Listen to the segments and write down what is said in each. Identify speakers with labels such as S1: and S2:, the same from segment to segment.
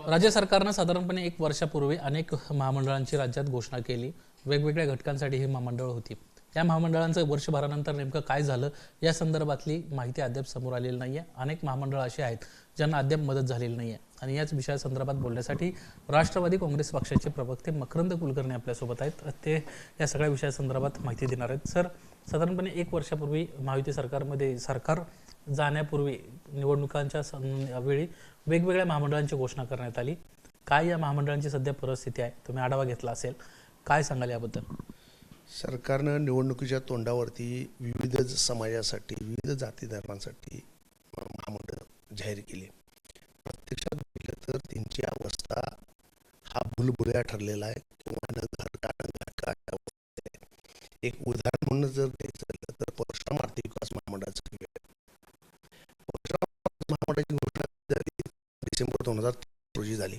S1: राज्य सरकारनं साधारणपणे 1 वर्षापूर्वी अनेक महामंडळांची राज्यात घोषणा केली. वेगवेगळ्या घटकांसाठी ही महामंडळं होती. या महामंडळांचं वर्षभरानंतर नेमकं काय झालं या संदर्भातली माहिती अद्याप समोर आलेली नाहीये. अनेक महामंडळं अशी आहेत ज्यांना अद्याप मदत झालेली नाहीये आणि याच विषयासंदर्भात बोलण्यासाठी राष्ट्रवादी काँग्रेस पक्षाचे प्रवक्ते मकरंद कुलकर्णी आपल्यासोबत आहेत. ते या सगळ्या विषयासंदर्भात माहिती देणार आहेत. सर, साधारणपणे 1 वर्षापूर्वी महायुती सरकारमध्ये सरकार जाण्यापूर्वी निवडणुकांच्या वेळी वेगवेगळ्या महामंडळांची घोषणा करण्यात आली. काय या महामंडळांची सध्या परिस्थिती आहे? तुम्ही आढावा घेतला असेल, काय सांगाल याबद्दल?
S2: सरकारनं निवडणुकीच्या तोंडावरती विविध समाजासाठी, विविध जाती धर्मांसाठी महामंडळ जाहीर केले. प्रत्यक्षात बघितलं तर त्यांची अवस्था हा भुलभुलया ठरलेला आहे किंवा न घरटा न घटका अशा अवस्थेत आहे. एक उदाहरण म्हणून जर द्यायचं झालं तर परशुराम आर्थिक विकास महामंडळाचं परशुराम महामंडळाची घोषणा झाली डिसेंबर 2013 रोजी झाली.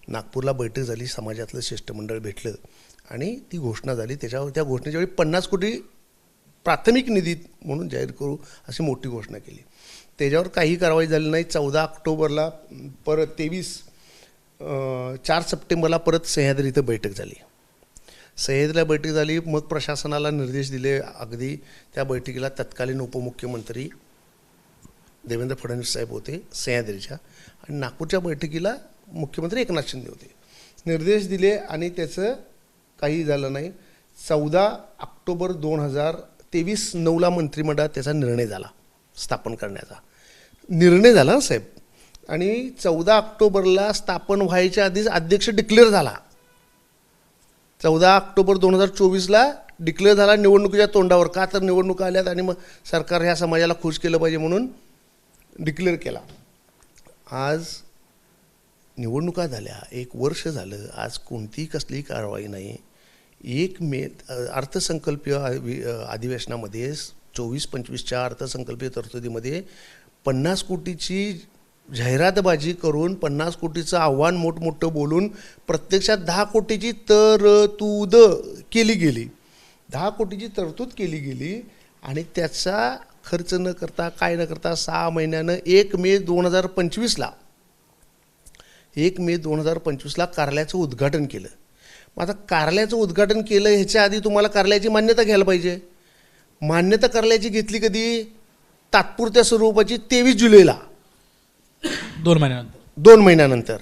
S2: नागपूरला बैठक झाली, समाजातलं शिष्टमंडळ भेटलं आणि ती घोषणा झाली. त्याच्यावर त्या घोषणेच्या वेळी 50 कोटी प्राथमिक निधी म्हणून जाहीर करू अशी मोठी घोषणा केली. त्याच्यावर काही कारवाई झाली नाही. 14 ऑक्टोबरला परत 4 सप्टेंबरला परत सह्याद्री इथं बैठक झाली. सह्याद्रीला बैठक झाली. मग प्रशासनाला निर्देश दिले. अगदी त्या बैठकीला तत्कालीन उपमुख्यमंत्री देवेंद्र फडणवीस साहेब होते सह्याद्रीच्या, आणि नागपूरच्या बैठकीला मुख्यमंत्री एकनाथ शिंदे होते. निर्देश दिले आणि त्याचं काही झालं नाही. 14 ऑक्टोबर 2023 9ला मंत्रिमंडळात त्याचा निर्णय झाला, स्थापन करण्याचा निर्णय झाला साहेब. आणि 14 ऑक्टोबरला स्थापन व्हायच्या आधीच अध्यक्ष डिक्लेअर झाला. 14 ऑक्टोबर 2024ला डिक्लेअर झाला निवडणुकीच्या तोंडावर. का तर निवडणुका आल्यात आणि मग सरकार ह्या समाजाला खुश केलं पाहिजे म्हणून डिक्लेअर केला. आज निवडणुका झाल्या, 1 वर्ष झालं, आज कोणतीही कसलीही कारवाई नाही. 1 मे अर्थसंकल्पीय अधिवेशनामध्ये 24-25च्या अर्थसंकल्पीय तरतुदीमध्ये 50 कोटीची जाहिरातबाजी करून 50 कोटीचं आव्हान मोठमोठं बोलून प्रत्यक्षात 10 कोटीची तरतूद केली गेली. 10 कोटीची तरतूद केली गेली आणि त्याचा खर्च न करता काय न करता 6 महिन्यानं 1 मे 2025ला कार्यालयाचं उद्घाटन केलं. मग आता कार्यालयाचं उद्घाटन केलं ह्याच्या आधी तुम्हाला कार्यालयाची मान्यता घ्यायला पाहिजे. मान्यता कार्यालयाची घेतली कधी? तात्पुरत्या स्वरूपाची 23 जुलैला, 2 महिन्यानंतर.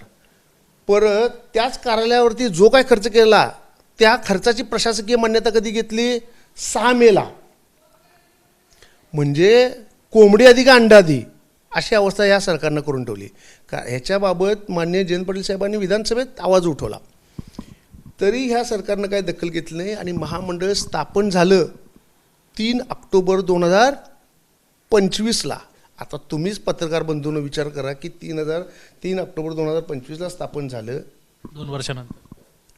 S2: परत त्याच कार्यालयावरती जो काय खर्च केला त्या खर्चाची प्रशासकीय मान्यता कधी घेतली? 6 मेला. म्हणजे कोंबडी आधी का अंडा आधी अशी अवस्था या सरकारनं करून ठेवली. ह्याच्याबाबत माननीय जयंत पाटील साहेबांनी विधानसभेत आवाज उठवला, तरी ह्या सरकारनं काय दखल घेतली नाही. आणि महामंडळ स्थापन झालं 3 ऑक्टोबर 2025ला. आता तुम्हीच पत्रकार बंधूंनो विचार करा की 3 ऑक्टोबर 2025ला स्थापन झालं,
S1: 2 वर्षानंतर,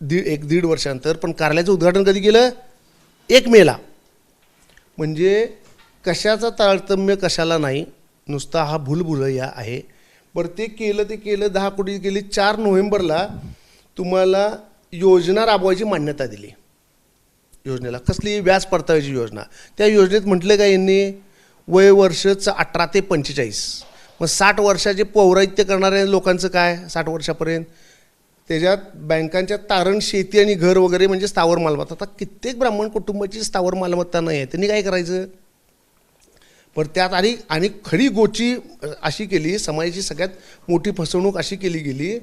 S2: 1-1.5 वर्षानंतर. पण कार्यालयाचं उद्घाटन कधी केलं? 1 मेला. म्हणजे कशाचा तारतम्य कशाला नाही, नुसता हा भुलभुलैया आहे. बरं, ते केलं 10 कोटी केली. 4 नोव्हेंबरला तुम्हाला योजना राबवायची मान्यता दिली. योजनेला कसली? व्याज परताव्याची योजना. त्या योजनेत म्हटलं का यांनी वय वर्ष 18 ते 45. मग 60 वर्षाचे पौराहित्य करणाऱ्या लोकांचं काय? 60 वर्षापर्यंत त्याच्यात बँकांच्या तारण शेती आणि घर वगैरे म्हणजे स्थावर मालमत्ता. आता कित्येक ब्राह्मण कुटुंबाची स्थावर मालमत्ता नाही आहे, त्यांनी काय करायचं? पण त्यात आणि खरी गोची अशी केली, समाजाची सगळ्यात मोठी फसवणूक अशी केली गेली.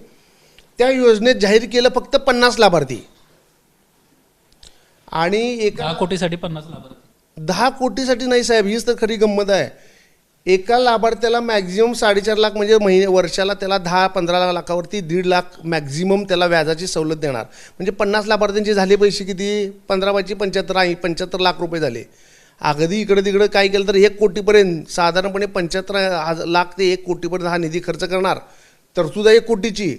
S2: त्या योजनेत जाहीर केलं फक्त 50 लाभार्थी आणि
S1: 10 कोटीसाठी 50 लाभार्थी.
S2: 10 कोटीसाठी नाही साहेब, हीच तर खरी गंमत आहे. एका लाभार्थ्याला मॅक्झिमम 4.5 लाख म्हणजे वर्षाला त्याला 10-15 लाखावरती 1.5 लाख मॅक्झिमम त्याला व्याजाची सवलत देणार. म्हणजे 50 लाभार्थ्यांचे झाले पैसे किती? 15/75 लाख रुपये झाले. अगदी इकडे तिकडे काय केलं तर 1 कोटीपर्यंत, साधारणपणे 75 लाख ते 1 कोटीपर्यंत हा निधी खर्च करणार. तरतूद आहे 1 कोटीची,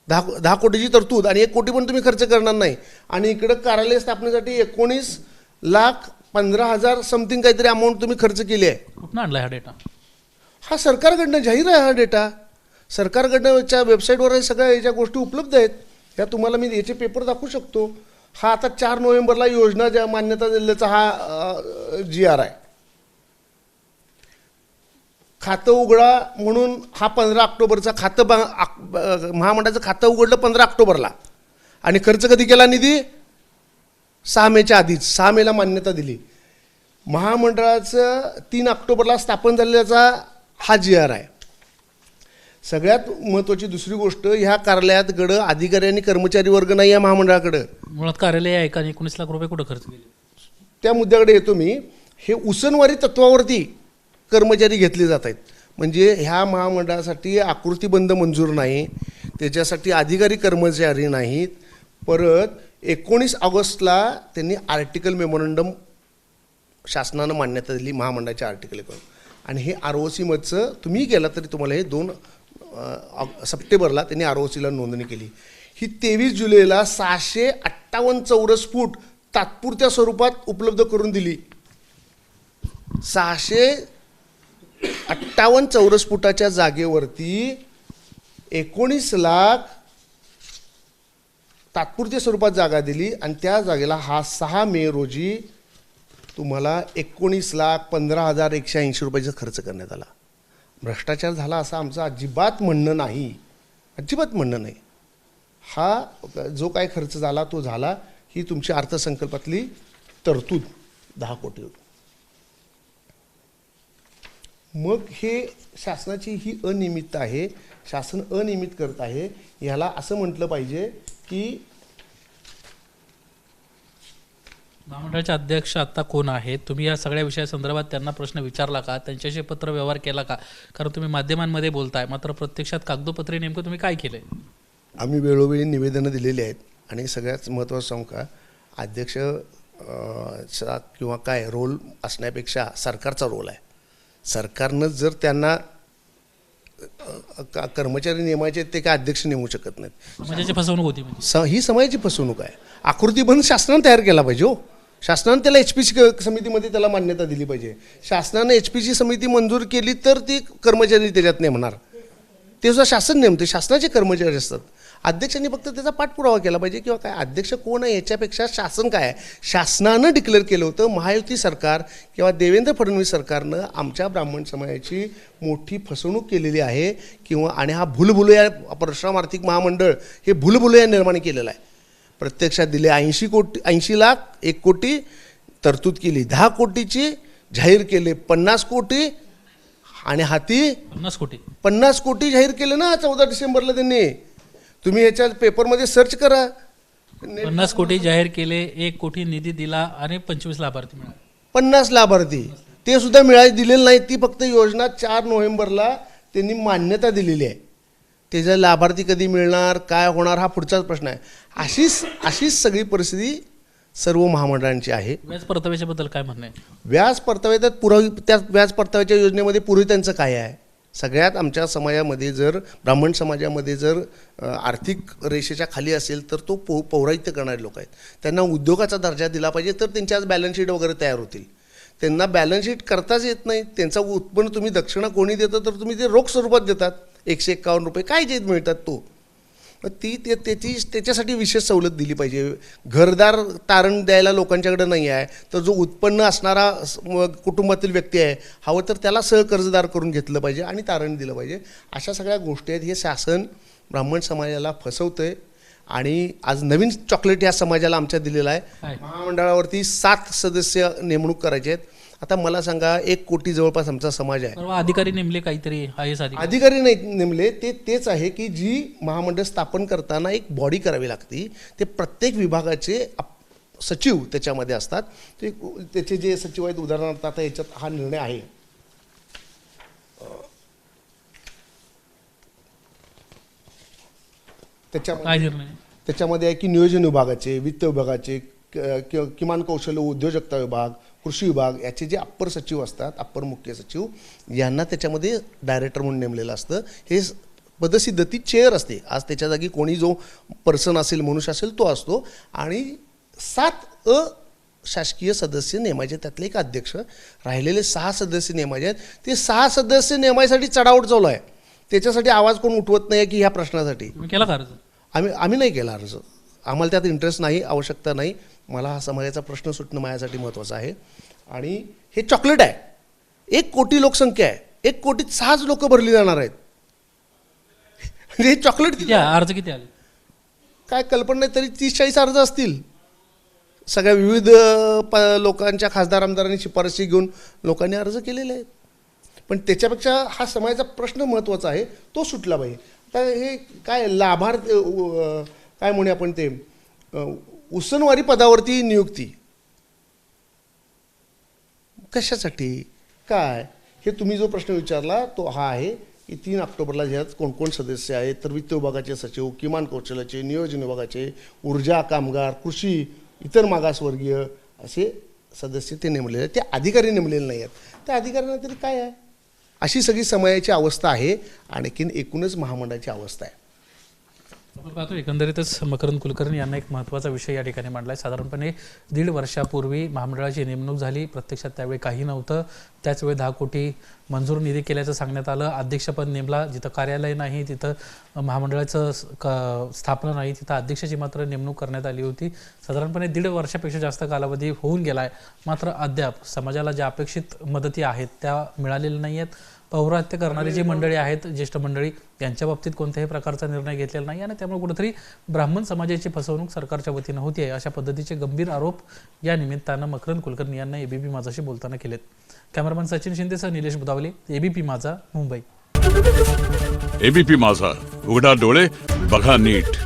S2: 10 कोटीची तरतूद आणि 1 कोटी पण तुम्ही खर्च करणार नाही. आणि इकडं कार्यालय स्थापनेसाठी 19,15,000 समथिंग काहीतरी अमाऊंट तुम्ही खर्च केली आहे.
S1: कुठून आणला हा डेटा?
S2: हा सरकारकडनं जाहीर आहे. हा डेटा सरकारकडनंच्या वेबसाईटवर सगळ्या याच्या गोष्टी उपलब्ध आहेत. ह्या तुम्हाला मी याचे पेपर दाखवू शकतो. हा आता 4 नोव्हेंबरला योजना ज्या मान्यता दिल्याचा हा GR आहे. खातं उघडा म्हणून हा 15 ऑक्टोबरचा महामंडळाचं खातं उघडलं 15 ऑक्टोबरला आणि खर्च कधी केला निधी 6 मेच्या आधीच 6 मेला मान्यता दिली. महामंडळाचं 3 ऑक्टोबरला स्थापन झालेल्याचा हा GR आहे. सगळ्यात महत्त्वाची दुसरी गोष्ट, ह्या कार्यालयाकडं अधिकारी आणि कर्मचारी वर्ग नाही आहे महामंडळाकडं.
S1: मुळात कार्यालय आहे का 19 लाख रुपये कुठं खर्च केले?
S2: त्या मुद्द्याकडे येतो मी. हे उसनवारी तत्वावरती कर्मचारी घेतले जात आहेत. म्हणजे ह्या महामंडळासाठी आकृतीबंध मंजूर नाही, त्याच्यासाठी अधिकारी कर्मचारी नाहीत. परत 19 ऑगस्टला त्यांनी आर्टिकल मेमोरंडम शासनानं मान्यता दिली महामंडळाच्या आर्टिकल करून. आणि हे ROC मधचं तुम्ही गेला तरी तुम्हाला हे 2 सप्टेंबरला त्यांनी ROCला नोंदणी केली. ही 23 जुलैला 658 चौरस फूट तात्पुरत्या स्वरूपात उपलब्ध करून दिली. 658 चौरस फुटाच्या जागेवरती 19 लाख तात्पुरत्या स्वरूपात जागा दिली आणि त्या जागेला हा 6 मे रोजी तुम्हाला 19,15,180 रुपयाचा खर्च करण्यात आला. भ्रष्टाचार झाला असं आमचं अजिबात म्हणणं नाही, अजिबात म्हणणं नाही. हा जो काय खर्च झाला तो झाला. ही तुमची अर्थसंकल्पातली तरतूद 10 कोटी होती. मग हे शासनाची ही अनियमितता आहे. शासन अनियमित करत आहे. ह्याला असं म्हटलं पाहिजे की
S1: महामंडळाचे अध्यक्ष आता कोण आहेत? तुम्ही या सगळ्या विषयासंदर्भात त्यांना प्रश्न विचारला का? त्यांच्याशी पत्र व्यवहार केला का? कारण तुम्ही माध्यमांमध्ये बोलताय, मात्र प्रत्यक्षात कागदोपत्री नेमकं तुम्ही काय केलंय?
S2: आम्ही वेळोवेळी निवेदनं दिलेली आहेत. आणि सगळ्यात महत्त्वाचं सांगू का, अध्यक्ष चा किंवा काय रोल असण्यापेक्षा सरकारचा रोल आहे. सरकारनं जर त्यांना कर्मचारी नेमायचे ते काय अध्यक्ष नेमू शकत नाहीत.
S1: समाजाची फसवणूक होती म्हणजे
S2: ही समाजाची फसवणूक आहे. आकृतीबंध शासनानं तयार केला पाहिजे. हो, शासनानं त्याला HPC समितीमध्ये त्याला मान्यता दिली पाहिजे. शासनानं HPC समिती मंजूर केली तर ती कर्मचारी त्याच्यात नेमणार. ते सुद्धा शासन नेमते, शासनाचे कर्मचारी असतात. अध्यक्षांनी फक्त त्याचा पाठपुरावा केला पाहिजे किंवा काय अध्यक्ष कोण आहे याच्यापेक्षा शासन काय आहे. शासनानं डिक्लेअर केलं होतं. महायुती सरकार किंवा देवेंद्र फडणवीस सरकारनं आमच्या ब्राह्मण समाजाची मोठी फसवणूक केलेली आहे किंवा आणि हा भूलभुलैया परशुराम आर्थिक महामंडळ हे भूलभुलैया निर्माण केलेलं आहे. प्रत्यक्षात दिले 80 लाख 1 कोटी तरतूद केली, 10 कोटीची जाहीर केले, 50 कोटी आणि हाती 50 कोटी जाहीर केले ना 14 डिसेंबरला त्यांनी. तुम्ही ह्याच्या पेपरमध्ये सर्च करा.
S1: 50 कोटी जाहीर केले, 1 कोटी निधी दिला आणि 25 लाभार्थी मिळाले.
S2: 50 लाभार्थी ते सुद्धा दिलेले नाहीत. ती फक्त योजना 4 नोव्हेंबरला त्यांनी मान्यता दिलेली आहे. त्याच्या लाभार्थी कधी मिळणार, काय होणार हा पुढचाच प्रश्न आहे. अशीच सगळी परिस्थिती सर्व महामंडळांची आहे.
S1: व्याज परताव्याच्या बद्दल काय म्हणणं आहे?
S2: व्याज परताव्यात त्या व्याज परताव्याच्या योजनेमध्ये पूर्वी त्यांचं काय आहे? सगळ्यात आमच्या समाजामध्ये जर ब्राह्मण समाजामध्ये जर आर्थिक रेषेच्या खाली असेल तर तो पौराहित्य करणारे लोक आहेत. त्यांना उद्योगाचा दर्जा दिला पाहिजे तर त्यांच्या आज बॅलन्स शीट वगैरे तयार होतील. त्यांना बॅलन्स शीट करताच येत नाही. त्यांचं उत्पन्न तुम्ही दक्षिणा कोणी देतं तर तुम्ही ते रोख स्वरूपात देतात. 151 रुपये काय जे मिळतात तो त्याच्यासाठी विशेष सवलत दिली पाहिजे. घरदार तारण द्यायला लोकांच्याकडे नाही आहे तर जो उत्पन्न असणारा कुटुंबातील व्यक्ती आहे हवं तर त्याला सहकर्जदार करून घेतलं पाहिजे आणि तारण दिलं पाहिजे. अशा सगळ्या गोष्टी आहेत. हे शासन ब्राह्मण समाजाला फसवतंय आणि आज नवीन चॉकलेट या समाजाला आमच्या दिलेला आहे. महामंडळावरती 7 सदस्य नेमणूक करायचे आहेत. आता मला सांगा 1 कोटी जवळपास आमचा समाज आहे.
S1: अधिकारी नेमले काहीतरी
S2: अधिकारी नाही नेमले. तेच आहे की जी महामंडळ स्थापन करताना एक बॉडी करावी लागती. ते प्रत्येक विभागाचे सचिव त्याच्यामध्ये असतात. ते त्याचे जे सचिव आहेत उदाहरणार्थ आता याच्यात हा निर्णय आहे. त्याच्यामध्ये आहे की नियोजन विभागाचे, वित्त विभागाचे, किमान कौशल्य उद्योजकता विभाग, कृषी विभाग याचे जे अप्पर सचिव असतात, अप्पर मुख्य सचिव यांना त्याच्यामध्ये डायरेक्टर म्हणून नेमलेलं असतं. हे पदसिद्ध ती चेअर असते. आज त्याच्या जागी कोणी जो पर्सन असेल मनुष्य असेल तो असतो आणि 7 अशासकीय सदस्य नेमायचे. त्यातले एक अध्यक्ष, राहिलेले 6 सदस्य नेमायचे आहेत. ते 6 सदस्य नेमायसाठी चढाओढ चालू आहे. त्याच्यासाठी आवाज कोण उठवत नाही की ह्या प्रश्नासाठी
S1: केला का अर्ज?
S2: आम्ही नाही केला अर्ज. आम्हाला त्यात इंटरेस्ट नाही, आवश्यकता नाही. मला हा समाजाचा प्रश्न सुटणं माझ्यासाठी महत्त्वाचं आहे. आणि हे चॉकलेट आहे. 1 कोटी लोकसंख्या आहे. 1,06,00,000 लोक भरली जाणार आहेत. म्हणजे हे चॉकलेट
S1: किती अर्ज किती आले?
S2: काय कल्पना नाही, तरी 30-40 अर्ज असतील. सगळ्या विविध लोकांच्या खासदार आमदारांनी शिफारशी घेऊन लोकांनी अर्ज केलेले आहेत. पण त्याच्यापेक्षा हा समाजाचा प्रश्न महत्त्वाचा आहे, तो सुटला पाहिजे. आता हे काय लाभार्थ काय म्हणूया आपण ते उसनवारी पदावरती नियुक्ती कशासाठी काय, हे तुम्ही जो प्रश्न विचारला तो हा आहे की 3 ऑक्टोबरला ह्यात कोण कोण सदस्य आहेत. तर वित्त विभागाचे सचिव, किमान कौशल्याचे, नियोजन विभागाचे, ऊर्जा, कामगार, कृषी, इतर मागासवर्गीय असे सदस्य ते नेमलेले आहेत. ते अधिकारी नेमलेले नाही आहेत. त्या अधिकाऱ्यांना तरी काय आहे, अशी सगळी समयाची अवस्था आहे. आणखीन एकूणच महामंडळाची अवस्था आहे.
S1: आपण पाहतो एकंदरीतच मकरंद कुलकर्णी यांना एक महत्त्वाचा विषय या ठिकाणी मांडला आहे. साधारणपणे 1.5 वर्षापूर्वी महामंडळाची नेमणूक झाली. प्रत्यक्षात त्यावेळी काही नव्हतं. त्याचवेळी 10 कोटी मंजूर निधी केल्याचं सांगण्यात आलं. अध्यक्षपद नेमला, जिथं कार्यालय नाही, तिथं महामंडळाचं स्थापना नाही, तिथं अध्यक्षाची मात्र नेमणूक करण्यात आली होती. साधारणपणे 1.5 वर्षापेक्षा जास्त कालावधी होऊन गेला आहे. मात्र अद्याप समाजाला ज्या अपेक्षित मदती आहेत त्या मिळालेल्या नाही आहेत. पौरात्य करणारी जी मंडळी आहेत, ज्येष्ठ मंडळी, यांच्या बाबतीत कोणत्याही प्रकारचा निर्णय घेतलेला नाही आणि त्यामुळे कुठेतरी ब्राह्मण समाजाची फसवणूक सरकारच्या वतीनं होती आहे, अशा पद्धतीचे गंभीर आरोप या निमित्तानं मकरंद कुलकर्णी यांना एबीपी माझाशी बोलताना केलेत. कॅमेरामॅन सचिन शिंदेसह निलेश बुदावले, एबीपी माझा, मुंबई.
S3: एबीपी माझा, उघडा डोळे बघा नीट.